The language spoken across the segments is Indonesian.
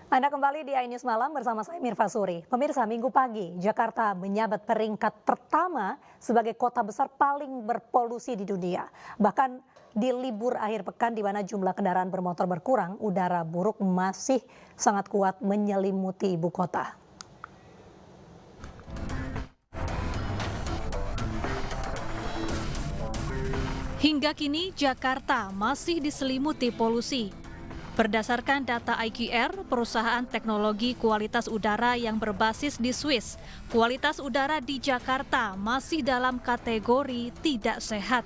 Anda kembali di iNews Malam bersama saya Mirva Suri. Pemirsa, Minggu pagi, Jakarta menyabet peringkat pertama sebagai kota besar paling berpolusi di dunia. Bahkan di libur akhir pekan di mana jumlah kendaraan bermotor berkurang, udara buruk masih sangat kuat menyelimuti ibu kota. Hingga kini Jakarta masih diselimuti polusi. Berdasarkan data IQR, perusahaan teknologi kualitas udara yang berbasis di Swiss, kualitas udara di Jakarta masih dalam kategori tidak sehat.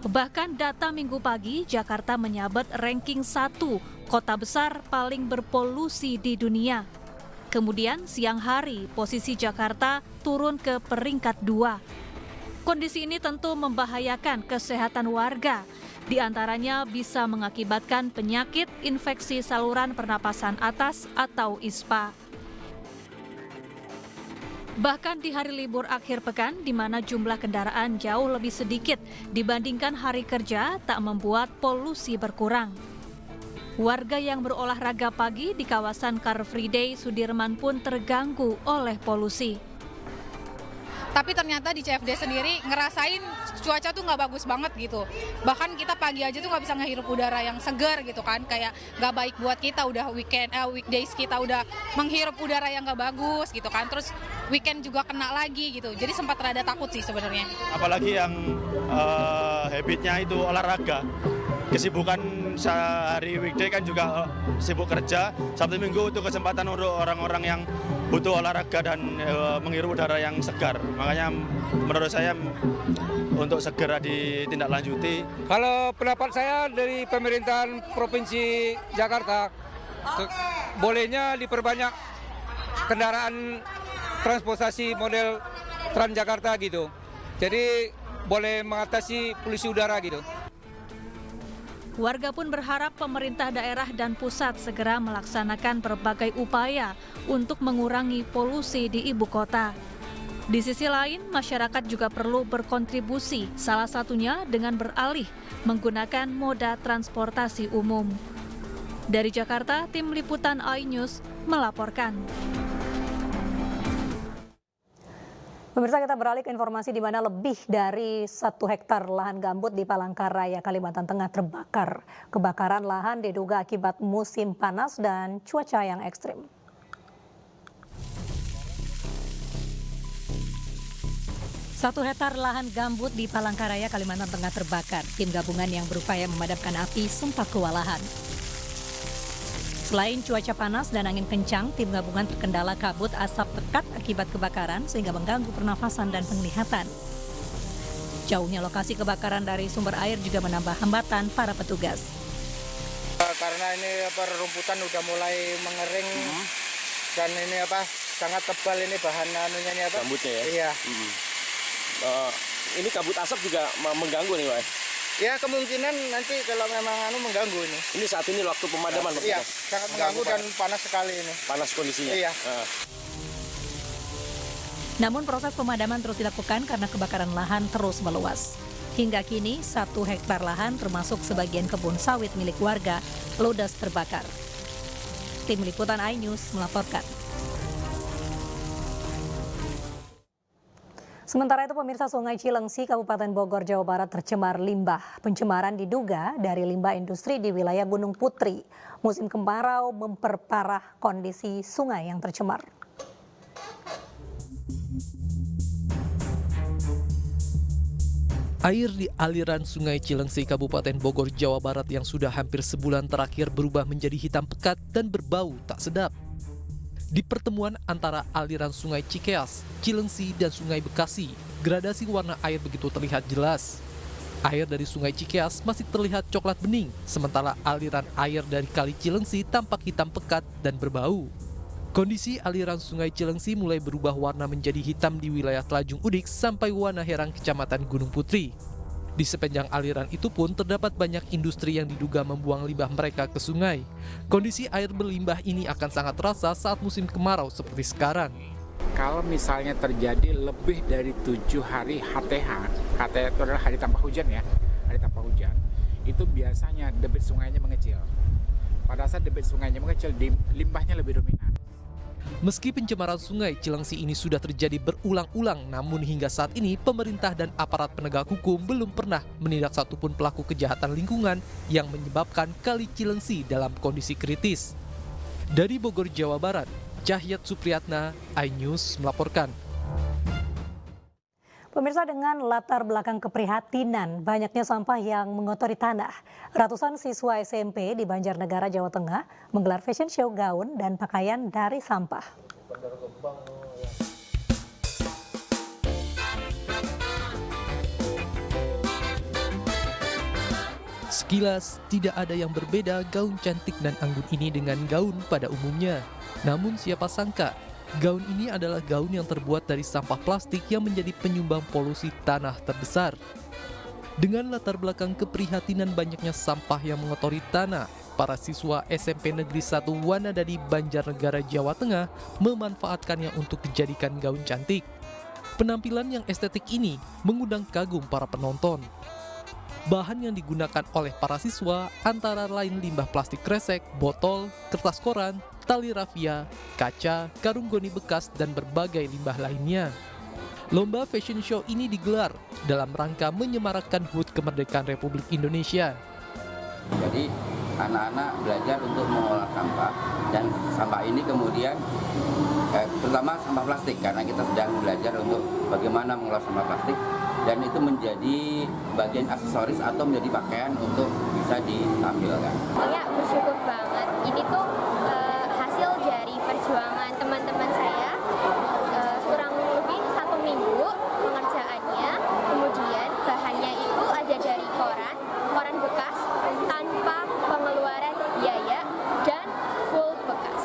Bahkan data Minggu pagi, Jakarta menyabet ranking 1 kota besar paling berpolusi di dunia. Kemudian siang hari, posisi Jakarta turun ke peringkat 2. Kondisi ini tentu membahayakan kesehatan warga. Di antaranya bisa mengakibatkan penyakit infeksi saluran pernapasan atas atau ISPA. Bahkan di hari libur akhir pekan, di mana jumlah kendaraan jauh lebih sedikit dibandingkan hari kerja, tak membuat polusi berkurang. Warga yang berolahraga pagi di kawasan Car Free Day Sudirman pun terganggu oleh polusi. Tapi ternyata di CFD sendiri ngerasain cuaca tuh nggak bagus banget gitu. Bahkan kita pagi aja tuh nggak bisa ngehirup udara yang segar gitu kan. Kayak nggak baik buat kita, udah weekdays kita udah menghirup udara yang nggak bagus gitu kan. Terus weekend juga kena lagi gitu. Jadi sempat rada takut sih sebenarnya. Apalagi yang habitnya itu olahraga. Kesibukan sehari weekday kan juga sibuk kerja. Sabtu Minggu itu kesempatan untuk orang-orang yang butuh olahraga dan menghirup udara yang segar. Makanya menurut saya untuk segera ditindaklanjuti. Kalau pendapat saya dari pemerintahan Provinsi Jakarta, bolehnya diperbanyak kendaraan transportasi model Transjakarta gitu. Jadi boleh mengatasi polusi udara gitu. Warga pun berharap pemerintah daerah dan pusat segera melaksanakan berbagai upaya untuk mengurangi polusi di ibu kota. Di sisi lain, masyarakat juga perlu berkontribusi, salah satunya dengan beralih menggunakan moda transportasi umum. Dari Jakarta, tim liputan iNews melaporkan. Pemirsa, kita beralih ke informasi di mana lebih dari 1 hektar lahan gambut di Palangkaraya, Kalimantan Tengah terbakar. Kebakaran lahan diduga akibat musim panas dan cuaca yang ekstrim. Satu hektar lahan gambut di Palangkaraya, Kalimantan Tengah terbakar. Tim gabungan yang berupaya memadamkan api sempat kewalahan. Selain cuaca panas dan angin kencang, tim gabungan terkendala kabut asap pekat akibat kebakaran sehingga mengganggu pernafasan dan penglihatan. Jauhnya lokasi kebakaran dari sumber air juga menambah hambatan para petugas. Karena ini rumputan udah mulai mengering dan ini sangat tebal ini bahan anunya ini Gambutnya ya? Iya. Ini kabut asap juga mengganggu nih, Pak? Ya kemungkinan nanti kalau memang mengganggu ini. Ini saat ini waktu pemadaman, Pak? Iya, sangat mengganggu dan panas sekali ini. Panas kondisinya? Iya. Namun proses pemadaman terus dilakukan karena kebakaran lahan terus meluas. Hingga kini 1 hektar lahan termasuk sebagian kebun sawit milik warga ludes terbakar. Tim liputan iNews melaporkan. Sementara itu pemirsa, Sungai Cilengsi, Kabupaten Bogor, Jawa Barat tercemar limbah. Pencemaran diduga dari limbah industri di wilayah Gunung Putri. Musim kemarau memperparah kondisi sungai yang tercemar. Air di aliran Sungai Cilengsi, Kabupaten Bogor, Jawa Barat yang sudah hampir sebulan terakhir berubah menjadi hitam pekat dan berbau tak sedap. Di pertemuan antara aliran Sungai Cikeas, Cilengsi, dan Sungai Bekasi, gradasi warna air begitu terlihat jelas. Air dari Sungai Cikeas masih terlihat coklat bening, sementara aliran air dari Kali Cilengsi tampak hitam pekat dan berbau. Kondisi aliran Sungai Cilengsi mulai berubah warna menjadi hitam di wilayah Telajung Udik sampai Wanaherang, Kecamatan Gunung Putri. Di sepanjang aliran itu pun terdapat banyak industri yang diduga membuang limbah mereka ke sungai. Kondisi air berlimbah ini akan sangat terasa saat musim kemarau seperti sekarang. Kalau misalnya terjadi lebih dari 7 hari HTH, HTH itu adalah hari tanpa hujan ya, hari tanpa hujan, itu biasanya debit sungainya mengecil. Pada saat debit sungainya mengecil, limbahnya lebih dominan. Meski pencemaran sungai Cilengsi ini sudah terjadi berulang-ulang, namun hingga saat ini pemerintah dan aparat penegak hukum belum pernah menindak satupun pelaku kejahatan lingkungan yang menyebabkan Kali Cilengsi dalam kondisi kritis. Dari Bogor, Jawa Barat, Cahyat Supriyatna, iNews melaporkan. Pemirsa, dengan latar belakang keprihatinan banyaknya sampah yang mengotori tanah, ratusan siswa SMP di Banjarnegara, Jawa Tengah menggelar fashion show gaun dan pakaian dari sampah. Sekilas tidak ada yang berbeda gaun cantik dan anggun ini dengan gaun pada umumnya. Namun siapa sangka gaun ini adalah gaun yang terbuat dari sampah plastik yang menjadi penyumbang polusi tanah terbesar. Dengan latar belakang keprihatinan banyaknya sampah yang mengotori tanah, para siswa SMP Negeri 1 Wanadadi Banjarnegara, Jawa Tengah memanfaatkannya untuk dijadikan gaun cantik. Penampilan yang estetik ini mengundang kagum para penonton. Bahan yang digunakan oleh para siswa antara lain limbah plastik kresek, botol, kertas koran, tali rafia, kaca, karung goni bekas, dan berbagai limbah lainnya. Lomba fashion show ini digelar dalam rangka menyemarakkan HUT Kemerdekaan Republik Indonesia. Jadi anak-anak belajar untuk mengolah sampah, dan sampah ini kemudian terutama sampah plastik, karena kita sedang belajar untuk bagaimana mengolah sampah plastik, dan itu menjadi bagian aksesoris atau menjadi pakaian untuk bisa ditampilkan. Saya bersyukur banget, ini tuh hasil dari perjuangan teman-teman saya, kurang lebih 1 minggu pengerjaannya, kemudian bahannya itu ada dari koran bekas tanpa pengeluaran biaya dan full bekas.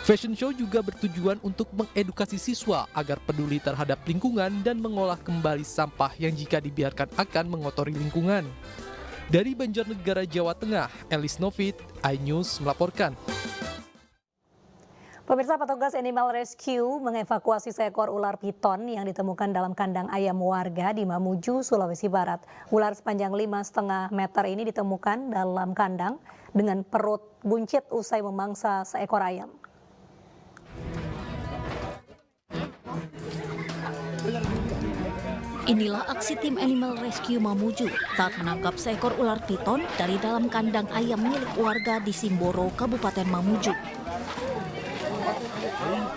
Fashion show juga bertujuan untuk mengedukasi siswa agar peduli terhadap lingkungan dan mengolah kembali sampah yang jika dibiarkan akan mengotori lingkungan. Dari Banjarnegara, Jawa Tengah, Elis Novit, iNews melaporkan. Pemirsa, petugas Animal Rescue mengevakuasi seekor ular piton yang ditemukan dalam kandang ayam warga di Mamuju, Sulawesi Barat. Ular sepanjang 5,5 meter ini ditemukan dalam kandang dengan perut buncit usai memangsa seekor ayam. Inilah aksi tim Animal Rescue Mamuju saat menangkap seekor ular piton dari dalam kandang ayam milik warga di Simboro, Kabupaten Mamuju.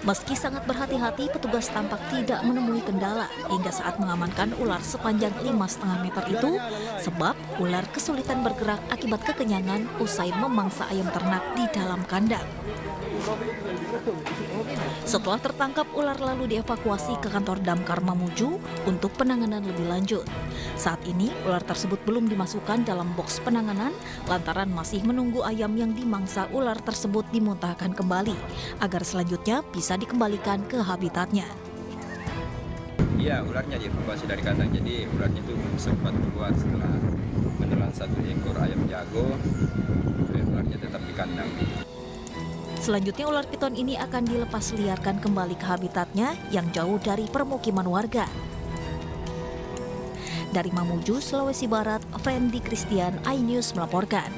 Meski sangat berhati-hati, petugas tampak tidak menemui kendala hingga saat mengamankan ular sepanjang 5,5 meter itu, sebab ular kesulitan bergerak akibat kekenyangan usai memangsa ayam ternak di dalam kandang. Setelah tertangkap, ular lalu dievakuasi ke kantor Damkar Mamuju untuk penanganan lebih lanjut. Saat ini, ular tersebut belum dimasukkan dalam boks penanganan lantaran masih menunggu ayam yang dimangsa ular tersebut dimuntahkan kembali agar selanjutnya bisa dikembalikan ke habitatnya. Iya, ularnya dievakuasi dari kandang, jadi ularnya itu sempat keluar setelah menelan 1 ekor ayam jago, ularnya tetap di kandang. Selanjutnya ular piton ini akan dilepas liarkan kembali ke habitatnya yang jauh dari permukiman warga. Dari Mamuju, Sulawesi Barat, Fendi Christian, iNews melaporkan.